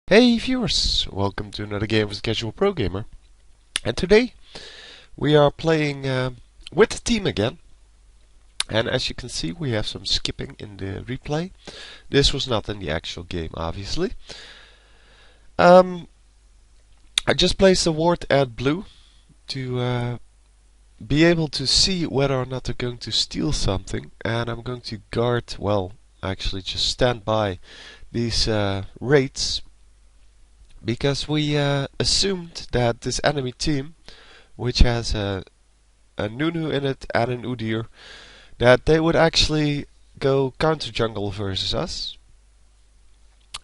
Hey viewers, welcome to another game of the Casual Pro Gamer. And today we are playing with the team again. And as you can see, we have some skipping in the replay. This was not in the actual game, obviously. I just placed a ward at blue to be able to see whether or not they're going to steal something. And I'm going to guard, well, actually just stand by these raids. Because we assumed that this enemy team, which has a Nunu in it and an Udyr, that they would actually go counter jungle versus us.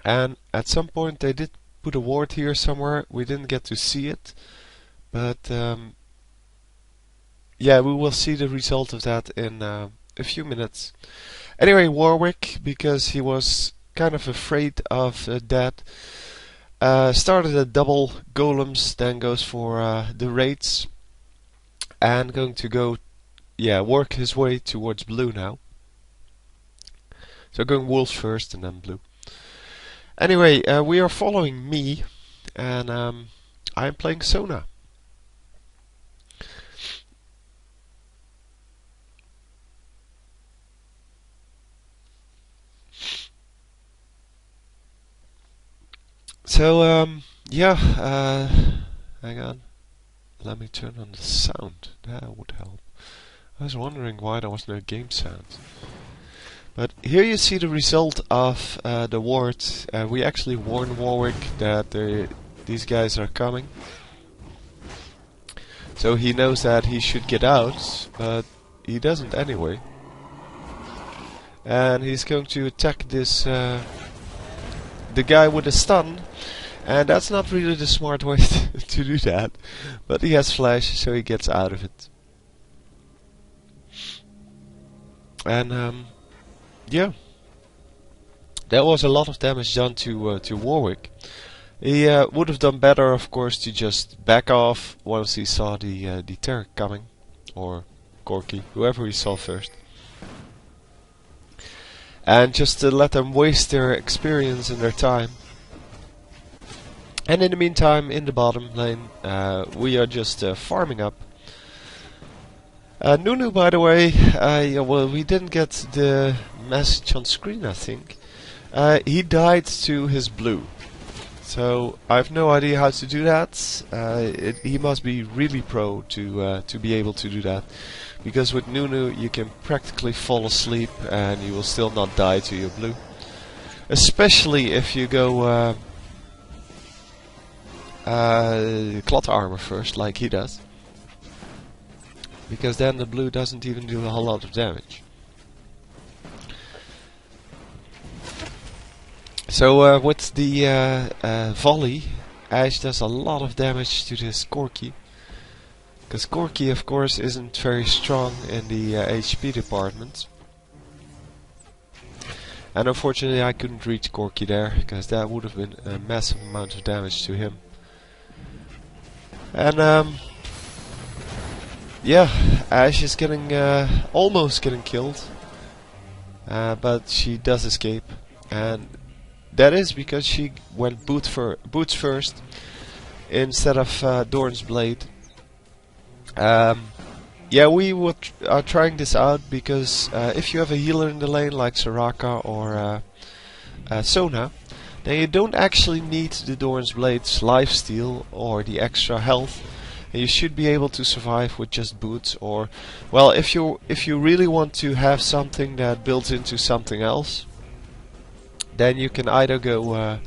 And at some point they did put a ward here somewhere. We didn't get to see it, but yeah, we will see the result of that in a few minutes. Anyway, Warwick, because he was kind of afraid of that. Started at double golems, then goes for the raids, and going to go, work his way towards blue now. So going wolves first and then blue. Anyway, we are following me, and I'm playing Sona. So, hang on. Let me turn on the sound. That would help. I was wondering why there was no game sound. But here you see the result of the ward. We actually warned Warwick that these guys are coming. So he knows that he should get out, but he doesn't anyway. And he's going to attack this the guy with a stun. And that's not really the smart way to do that. But he has flash, so he gets out of it. And yeah, that was a lot of damage done to Warwick. He would have done better, of course, to just back off once he saw the Terror coming, or Corki, whoever he saw first, and just to let them waste their experience and their time. And in the meantime, in the bottom lane, we are just farming up. Nunu, by the way, well, we didn't get the message on screen, I think. He died to his blue. So I have no idea how to do that. He must be really pro to be able to do that. Because with Nunu, you can practically fall asleep and you will still not die to your blue. Especially if you go cloth armor first, like he does, because then the blue doesn't even do a whole lot of damage. So with the volley, Ashe does a lot of damage to this Corki, because Corki, of course, isn't very strong in the HP department. And unfortunately I couldn't reach Corki there, because that would have been a massive amount of damage to him. And yeah, Ashe is getting almost getting killed, but she does escape, and that is because she went boots first instead of Dorn's Blade. Yeah, we are trying this out because if you have a healer in the lane like Soraka or Sona, then you don't actually need the Dorn's Blade's lifesteal or the extra health. And you should be able to survive with just boots, or, well, if you really want to have something that builds into something else, then you can either go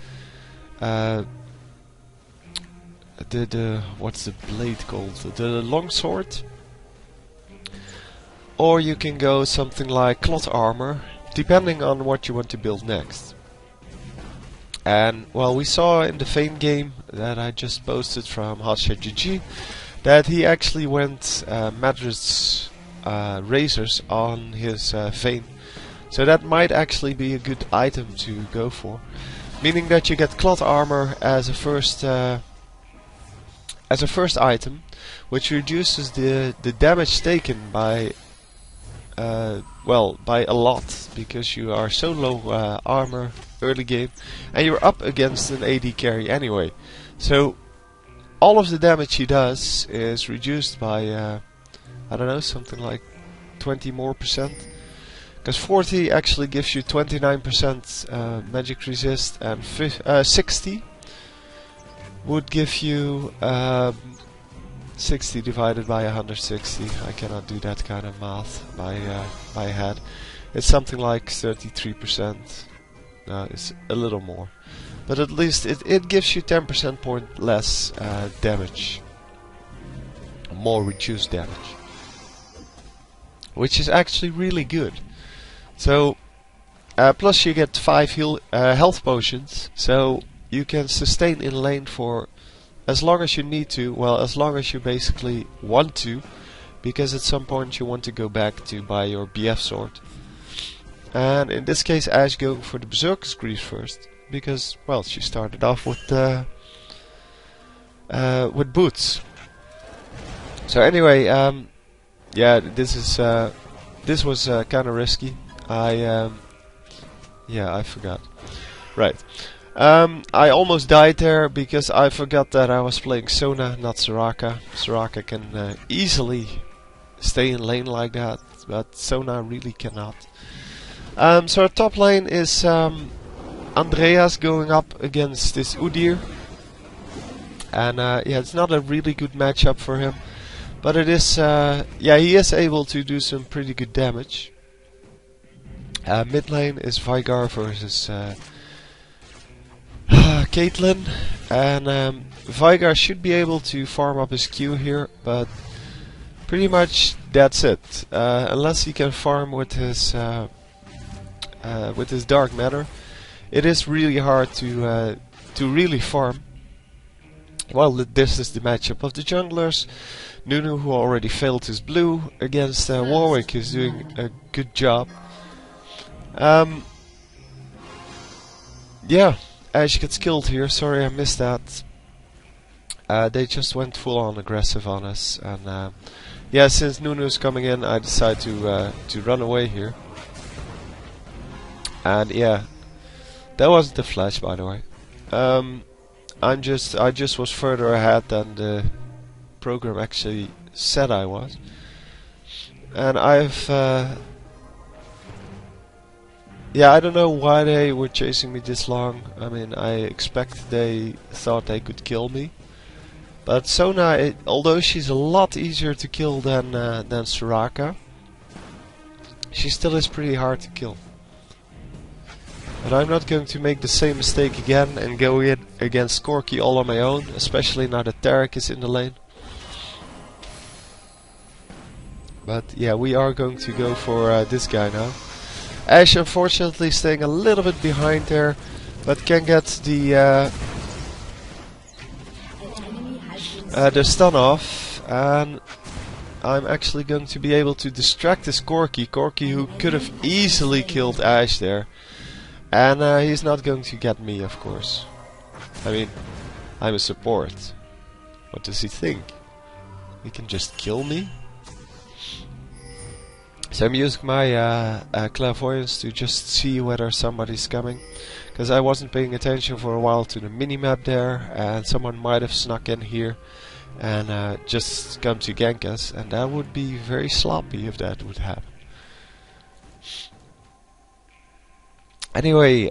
what's the blade called? The longsword, or you can go something like cloth armor, depending on what you want to build next. And, well, we saw in the Fane game that I just posted from HotShotGG that he actually went Madrid's razors on his Fane. So that might actually be a good item to go for. Meaning that you get cloth armor as a first item, which reduces the damage taken by well, by a lot, because you are so low armor early game, and you're up against an AD carry anyway. So all of the damage he does is reduced by I don't know, something like 20 more percent. Because 40 actually gives you 29% magic resist, and 60 would give you 60 divided by 160. I cannot do that kind of math by head. It's something like 33%. It's a little more. But at least it gives you 10% point less damage. More reduced damage. Which is actually really good. So, plus you get 5 health potions. So you can sustain in lane for as long as you need to, well, as long as you basically want to, because at some point you want to go back to buy your BF sword. And in this case, Ashe going for the Berserker's Greaves first, because, well, she started off with boots. So anyway, yeah, this was kind of risky. Yeah, I forgot. Right. I almost died there because I forgot that I was playing Sona, not Soraka. Soraka can easily stay in lane like that, but Sona really cannot. So our top lane is Andreas going up against this Udyr. And yeah, it's not a really good matchup for him. But it is, yeah, he is able to do some pretty good damage. Mid lane is Veigar versus Caitlyn, and Veigar should be able to farm up his Q here, but pretty much that's it. Unless he can farm with his dark matter, it is really hard to really farm. Well, this is the matchup of the junglers. Nunu, who already failed his blue against Warwick, is doing a good job. Yeah. Ashe gets killed here. Sorry, I missed that. They just went full on aggressive on us, and yeah, since Nunu's coming in, I decided to run away here. And yeah, that wasn't the flash, by the way. I just was further ahead than the program actually said I was, and I've. Yeah, I don't know why they were chasing me this long. I mean, I expect they thought they could kill me. But Sona, although she's a lot easier to kill than Soraka, she still is pretty hard to kill. But I'm not going to make the same mistake again and go in against Corki all on my own, especially now that Tarek is in the lane. But yeah, we are going to go for this guy now. Ashe unfortunately staying a little bit behind there, but can get the stun off, and I'm actually going to be able to distract this Corki who could have easily killed Ashe there, and he's not going to get me, of course. I mean, I'm a support. What does he think? He can just kill me? So I'm using my clairvoyance to just see whether somebody's coming, because I wasn't paying attention for a while to the minimap there, and someone might have snuck in here and just come to gank us, and that would be very sloppy if that would happen. Anyway,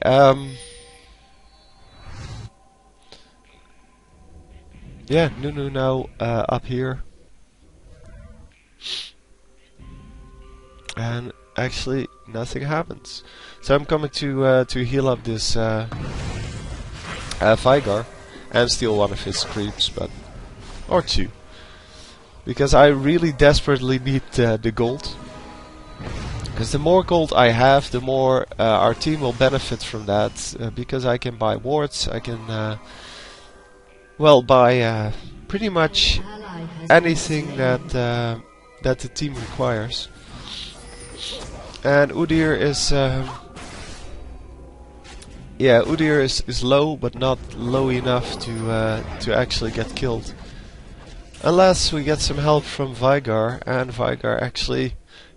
yeah, Nunu now up here. And actually nothing happens. So I'm coming to heal up this Veigar and steal one of his creeps, but or two, because I really desperately need the gold. Because the more gold I have, the more our team will benefit from that. Because I can buy wards, I can well buy pretty much anything that that the team requires. And Udyr is, yeah, Udyr is low, but not low enough to actually get killed. Unless we get some help from Veigar, and Veigar actually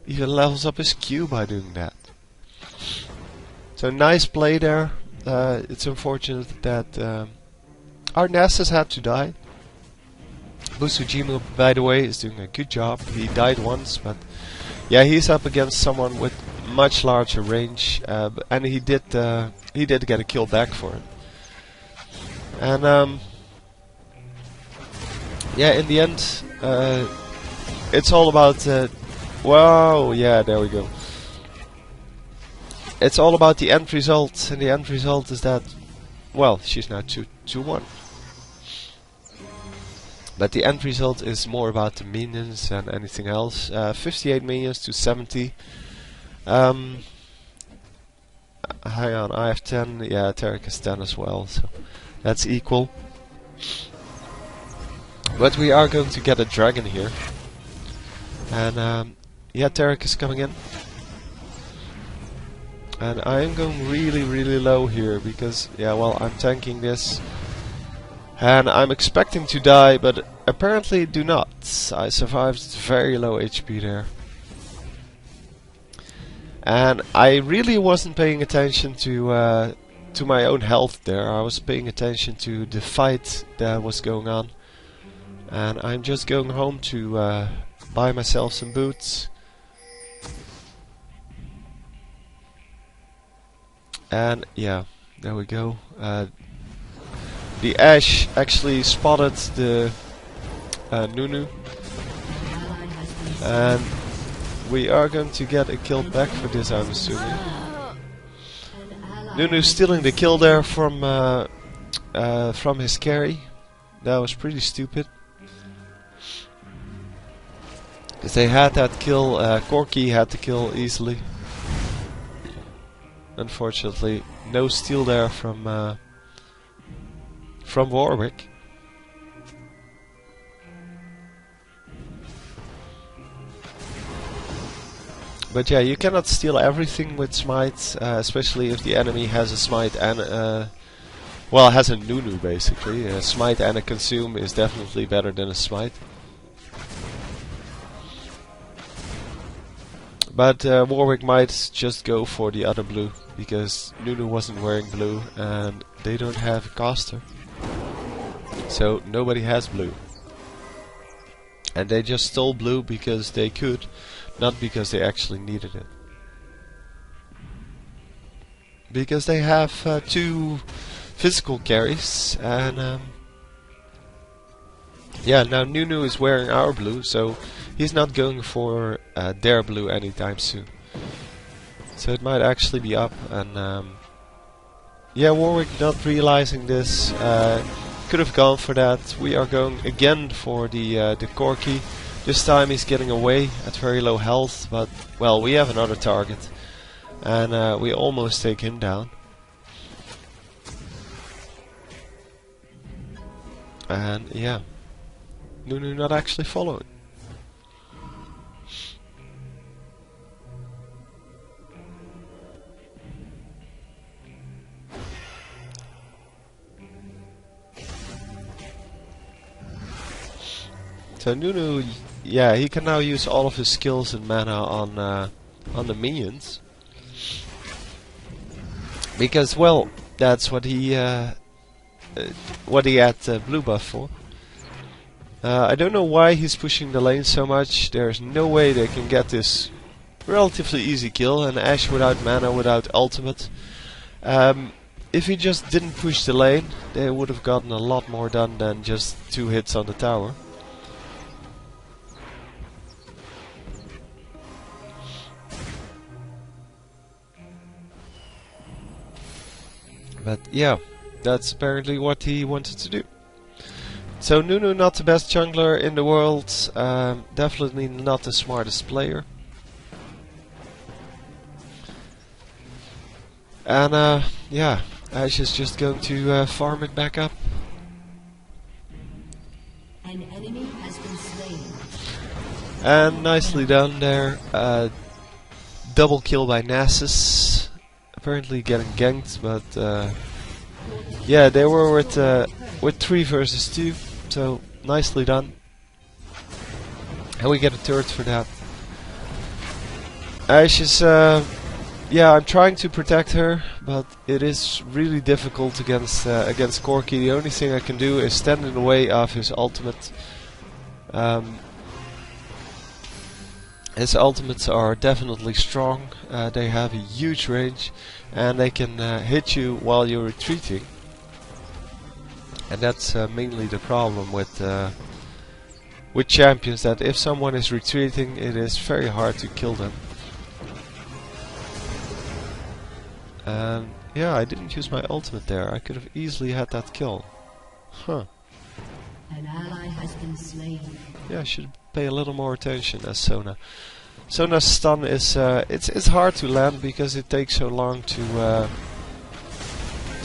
even levels up his Q by doing that. So nice play there. It's unfortunate that our Nessus had to die. Busujimu, by the way, is doing a good job. He died once, but yeah, he's up against someone with much larger range, and he did get a kill back for it. And yeah, in the end, it's all about. Wow, yeah, there we go. It's all about the end result, and the end result is that, well, she's now 2-1. But the end result is more about the minions than anything else. 58 minions to 70. Hang on, I have 10. Yeah, Tarek has 10 as well, so that's equal. But we are going to get a dragon here. And yeah, Tarek is coming in. And I am going really, really low here because, yeah, well, I'm tanking this. And I'm expecting to die, but apparently do not. I survived very low HP there. And I really wasn't paying attention to my own health there. I was paying attention to the fight that was going on. And I'm just going home to buy myself some boots. And yeah, there we go. The Ashe actually spotted the Nunu. And we are going to get a kill back for this, I'm assuming. Nunu stealing the kill there from his carry. That was pretty stupid. Because they had that kill, Corki had the kill easily. Unfortunately, no steal there from Warwick. But yeah, you cannot steal everything with smite, especially if the enemy has a smite and well, has a Nunu basically. A smite and a consume is definitely better than a smite. But Warwick might just go for the other blue, because Nunu wasn't wearing blue and they don't have a caster. So nobody has blue. And they just stole blue because they could, not because they actually needed it. Because they have 2 physical carries, and yeah, now Nunu is wearing our blue, so he's not going for their blue anytime soon. So it might actually be up, and yeah, Warwick not realizing this could have gone for that. We are going again for the Corki. This time he's getting away at very low health, but well, we have another target, and we almost take him down. And yeah, Nunu not actually following. So Nunu, yeah, he can now use all of his skills and mana on the minions, because well, that's what he had blue buff for. I don't know why he's pushing the lane so much. There's no way they can get this relatively easy kill, and Ashe without mana, without ultimate. If he just didn't push the lane, they would have gotten a lot more done than just 2 hits on the tower. But yeah, that's apparently what he wanted to do. So Nunu not the best jungler in the world, definitely not the smartest player. And yeah, Ashe is just going to farm it back up. An enemy has been slain. And nicely done there. Double kill by Nasus. Apparently getting ganked, but yeah, they were with 3 versus 2, so nicely done. And we get a turret for that. Ashe is, yeah, I'm trying to protect her, but it is really difficult against Corki. The only thing I can do is stand in the way of his ultimate. His ultimates are definitely strong. They have a huge range, and they can hit you while you're retreating. And that's mainly the problem with champions, that if someone is retreating, it is very hard to kill them. And yeah, I didn't use my ultimate there. I could have easily had that kill. Huh. An ally has been slain. Yeah, I should pay a little more attention as Sona. Sona's stun is it's hard to land because it takes so long to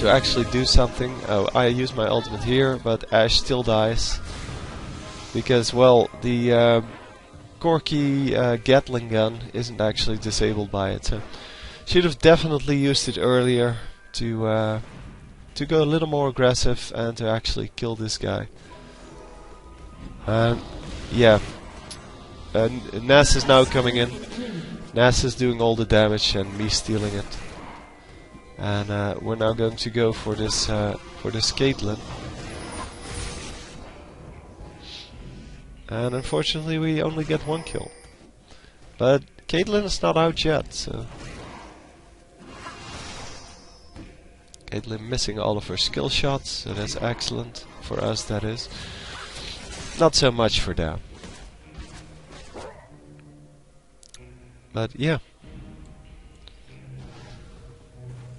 actually do something. Oh, I use my ultimate here, but Ashe still dies because, well, the Corki Gatling gun isn't actually disabled by it. So should have definitely used it earlier to go a little more aggressive and to actually kill this guy. Yeah. Nas is now coming in. Nas is doing all the damage and me stealing it. And we're now going to go for this Caitlyn. And unfortunately we only get one kill. But Caitlyn is not out yet, so... Caitlyn missing all of her skill shots, so that's excellent for us, that is. Not so much for them. But yeah.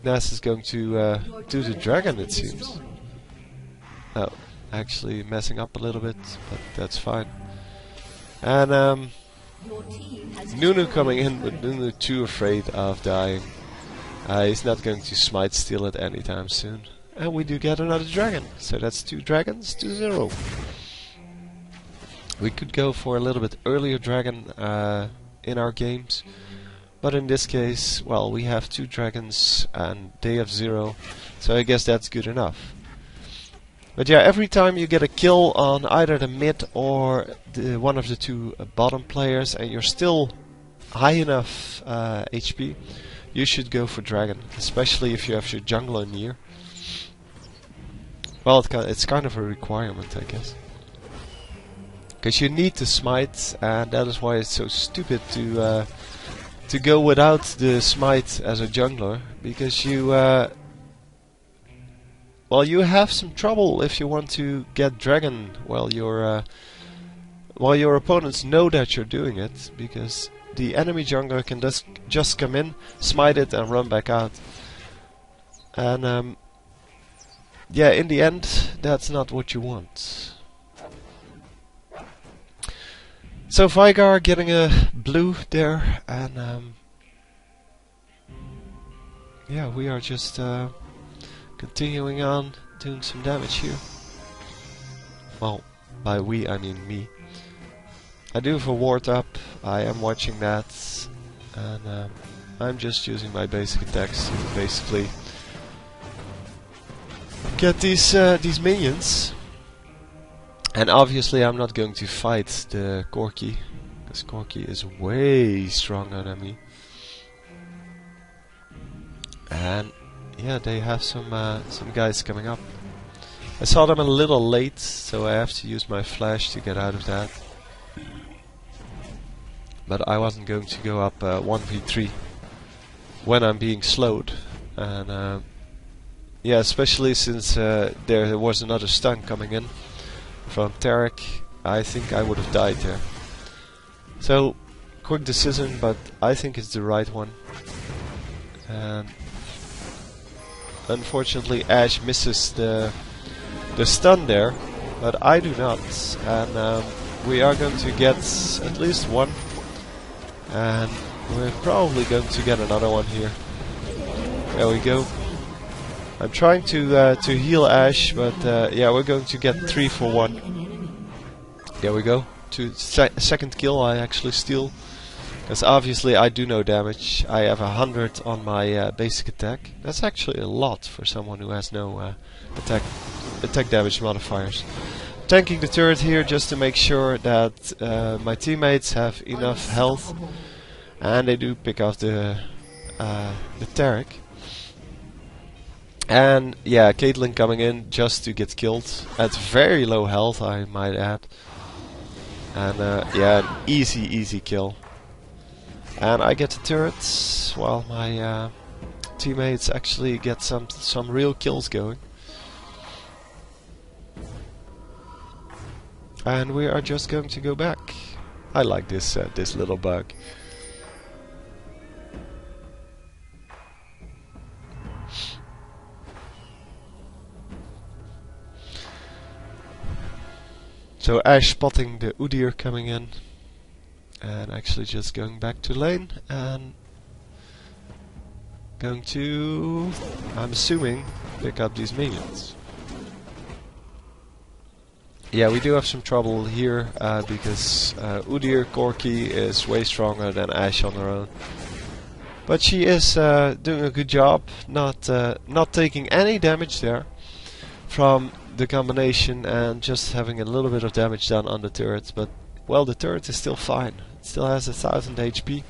Nas is going to do the dragon, it seems. Oh, actually messing up a little bit, but that's fine. And Nunu coming in, but Nunu too afraid of dying. He's not going to smite steal it anytime soon. And we do get another dragon, so that's 2 dragons to 0. We could go for a little bit earlier dragon in our games, but in this case, well, we have 2 dragons and they have 0, so I guess that's good enough. But yeah, every time you get a kill on either the mid or one of the 2 bottom players and you're still high enough HP, you should go for dragon, especially if you have your jungler near. Well, it's kind of a requirement, I guess. Because you need to smite, and that is why it's so stupid to go without the smite as a jungler, because you well, you have some trouble if you want to get dragon while your opponents know that you're doing it, because the enemy jungler can just come in, smite it, and run back out. And yeah, in the end, that's not what you want. So Veigar getting a blue there, and yeah, we are just continuing on doing some damage here. Well, by we I mean me. I do have a ward up, I am watching that, and I'm just using my basic attacks to basically get these minions. And obviously I'm not going to fight the Corki, because Corki is way stronger than me. And yeah, they have some guys coming up. I saw them a little late, so I have to use my flash to get out of that. But I wasn't going to go up 1v3 when I'm being slowed. And yeah, especially since there was another stun coming in from Tarek, I think I would have died there. So, quick decision, but I think it's the right one. And unfortunately Ashe misses the stun there, but I do not. And we are going to get at least one, and we're probably going to get another one here. There we go. I'm trying to heal Ashe, but yeah, we're going to get 3 for 1. There we go. Second kill I actually steal, because obviously I do no damage. I have 100 on my basic attack. That's actually a lot for someone who has no attack damage modifiers. Tanking the turret here just to make sure that my teammates have enough health. And they do pick off the Taric. And yeah, Caitlyn coming in just to get killed at very low health, I might add. And yeah, an easy kill. And I get the turrets while my teammates actually get some real kills going. And we are just going to go back. I like this this little bug. So Ashe spotting the Udyr coming in, and actually just going back to lane and going to, I'm assuming, pick up these minions. Yeah, we do have some trouble here because Udyr Corki is way stronger than Ashe on her own. But she is doing a good job, not taking any damage there from the combination and just having a little bit of damage done on the turrets. But well, the turret is still fine. It still has 1000 HP.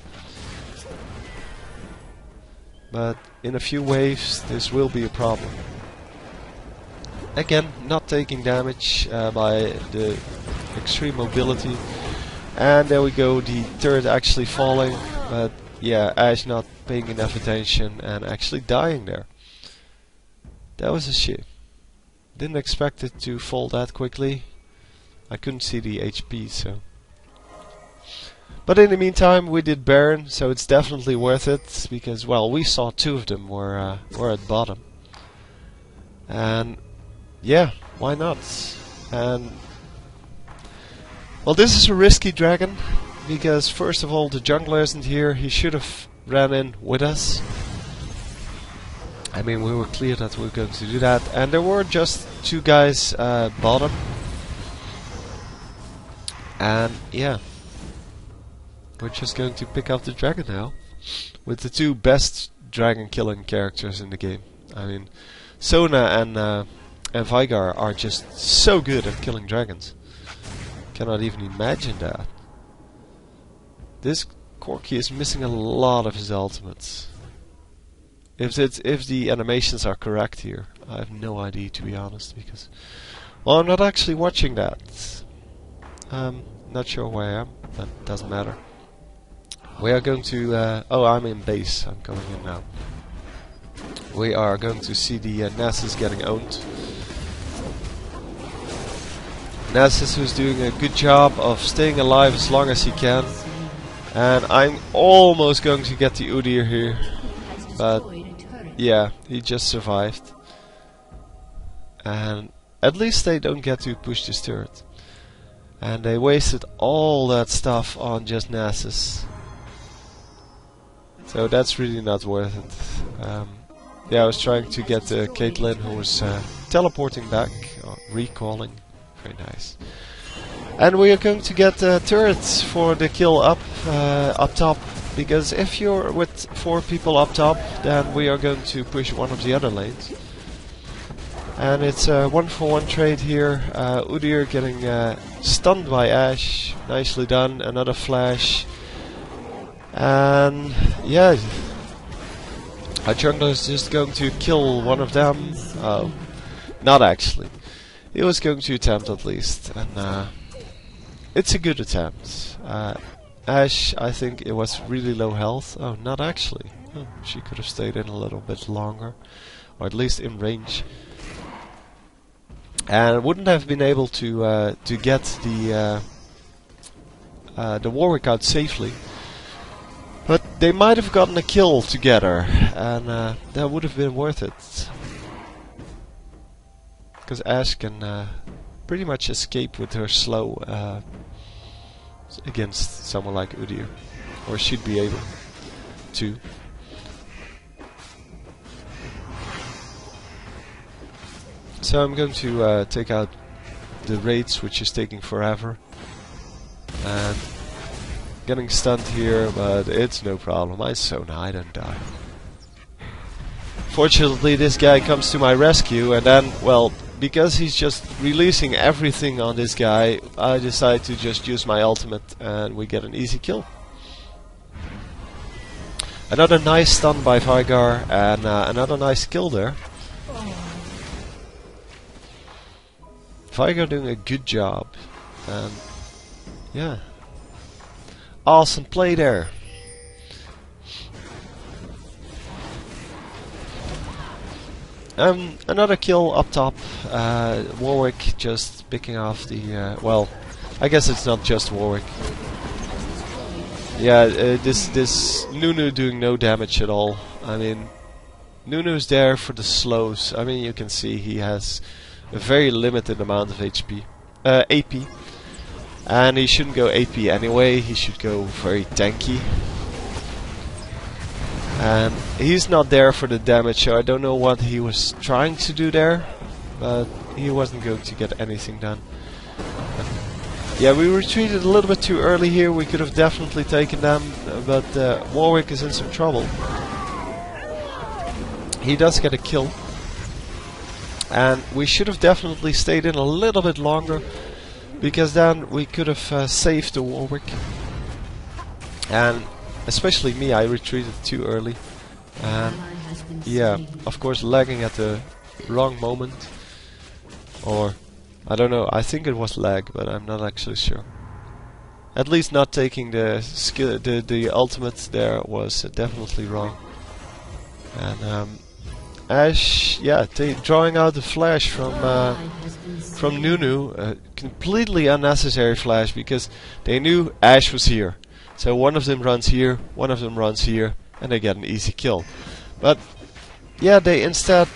But in a few waves this will be a problem. Again, not taking damage by the extreme mobility. And there we go, the turret actually falling. But yeah, Ashe not paying enough attention and actually dying there. That was a shame. Didn't expect it to fall that quickly. I couldn't see the HP, so. But in the meantime, we did Baron, so it's definitely worth it because, well, we saw two of them were at bottom, and yeah, why not? And well, this is a risky dragon because first of all, the jungler isn't here. He should have ran in with us. I mean, we were clear that we were going to do that, and there were just two guys bottom, and yeah, we're just going to pick up the dragon now with the two best dragon killing characters in the game. I mean, Sona and Veigar are just so good at killing dragons. Cannot even imagine that. This Corki is missing a lot of his ultimates. If the animations are correct here, I have no idea, to be honest, because well, I'm not actually watching that. Not sure where I am, but doesn't matter. We are going to oh, I'm in base. I'm coming in now. We are going to see the Nasus getting owned. Nasus, who's doing a good job of staying alive as long as he can, and I'm almost going to get the Udyr here, but yeah, he just survived. And at least they don't get to push this turret. And they wasted all that stuff on just Nasus. So that's really not worth it. Yeah, I was trying to get Caitlyn, who was teleporting back, or recalling. Very nice. And we are going to get turrets for the kill up top. Because if you're with 4 people up top, then we are going to push one of the other lanes. And it's a 1-for-1 trade here. Udyr getting stunned by Ashe. Nicely done. Another flash. And yeah, our jungler is just going to kill one of them. Oh, not actually. He was going to attempt at least. And it's a good attempt. Ashe, I think it was really low health. Oh, not actually. Oh, she could have stayed in a little bit longer, or at least in range, and wouldn't have been able to get the Warwick out safely. But they might have gotten a kill together, and that would have been worth it, because Ashe can pretty much escape with her slow. Against someone like Udyr, or should be able to. So I'm going to take out the raids, which is taking forever, and getting stunned here, but it's no problem. I Sona, I don't die. Fortunately, this guy comes to my rescue, and then, well, because he's just releasing everything on this guy, I decide to just use my ultimate and we get an easy kill. Another nice stun by Vigar, and another nice kill there. Vigar doing a good job. And yeah. Awesome play there. Another kill up top. Warwick just picking off the... well, I guess it's not just Warwick. Yeah, this Nunu doing no damage at all. I mean, Nunu's there for the slows. I mean, you can see he has a very limited amount of AP. And he shouldn't go AP anyway, he should go very tanky. And he's not there for the damage, so I don't know what he was trying to do there. But he wasn't going to get anything done. Yeah, we retreated a little bit too early here. We could have definitely taken them, but Warwick is in some trouble. He does get a kill. And we should have definitely stayed in a little bit longer, because then we could have saved the Warwick. And especially me, I retreated too early. And yeah, of course lagging at the wrong moment. Or... I don't know, I think it was lag, but I'm not actually sure. At least not taking the skill, the ultimate there was definitely wrong. And Ashe, yeah, drawing out the flash from Nunu, completely unnecessary flash, because they knew Ashe was here. So one of them runs here, one of them runs here, and they get an easy kill. But yeah, they instead,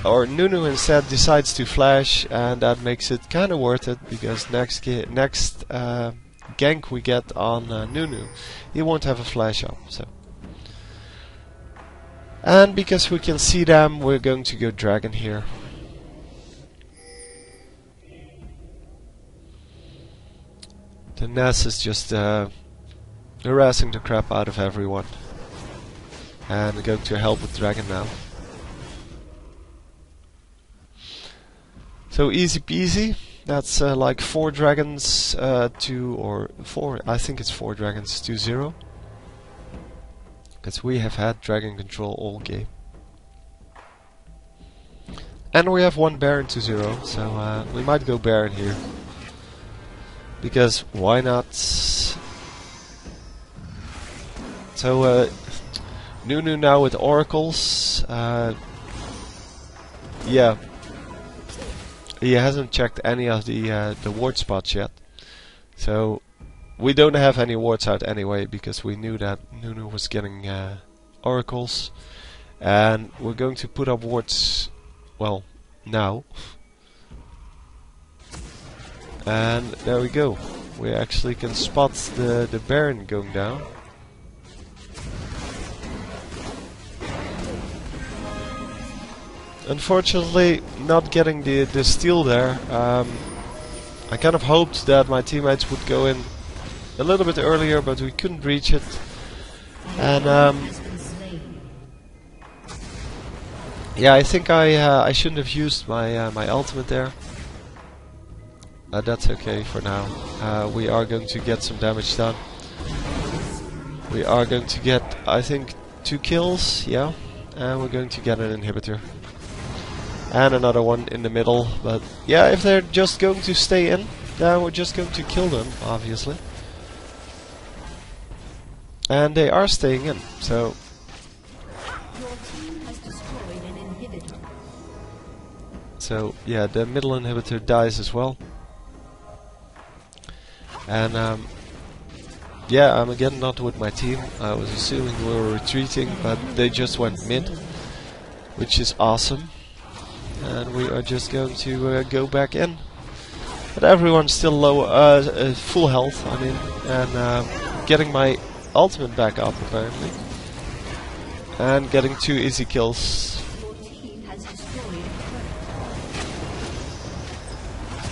or Nunu instead decides to flash, and that makes it kind of worth it, because next gank we get on Nunu, he won't have a flash up. So, and because we can see them, we're going to go dragon here. The Ness is just harassing the crap out of everyone, and going to help with dragon now. So easy peasy. That's like 4 dragons to 4. I think it's 4 dragons to 0. Because we have had dragon control all game. And we have 1 baron to 0. So we might go baron here. Because why not? So Nunu now with oracles. Yeah. He hasn't checked any of the ward spots yet, so we don't have any wards out anyway, because we knew that Nunu was getting oracles, and we're going to put up wards, well, now. And there we go. We actually can spot the Baron going down. Unfortunately, not getting the steal there. I kind of hoped that my teammates would go in a little bit earlier, but we couldn't reach it. And yeah, I think I shouldn't have used my my ultimate there. That's okay for now. We are going to get some damage done. We are going to get, I think, 2 kills, yeah, and we're going to get an inhibitor. And another one in the middle, but yeah, if they're just going to stay in, then we're just going to kill them, obviously. And they are staying in, so... So, yeah, the middle inhibitor dies as well. And, yeah, I'm again not with my team. I was assuming we were retreating, but they just went mid, which is awesome. And we are just going to go back in. But everyone's still low, full health, I mean, and getting my ultimate back up, apparently. And getting 2 easy kills.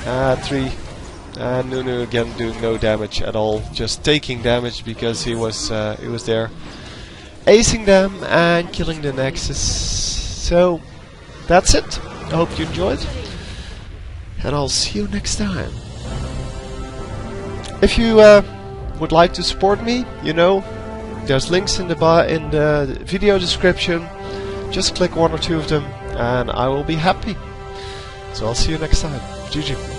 3. And Nunu again doing no damage at all, just taking damage because he was there, acing them and killing the Nexus. So that's it. I hope you enjoyed, and I'll see you next time. If you would like to support me, you know, There's links in the video description. Just click one or two of them, and I will be happy. So I'll see you next time. GG.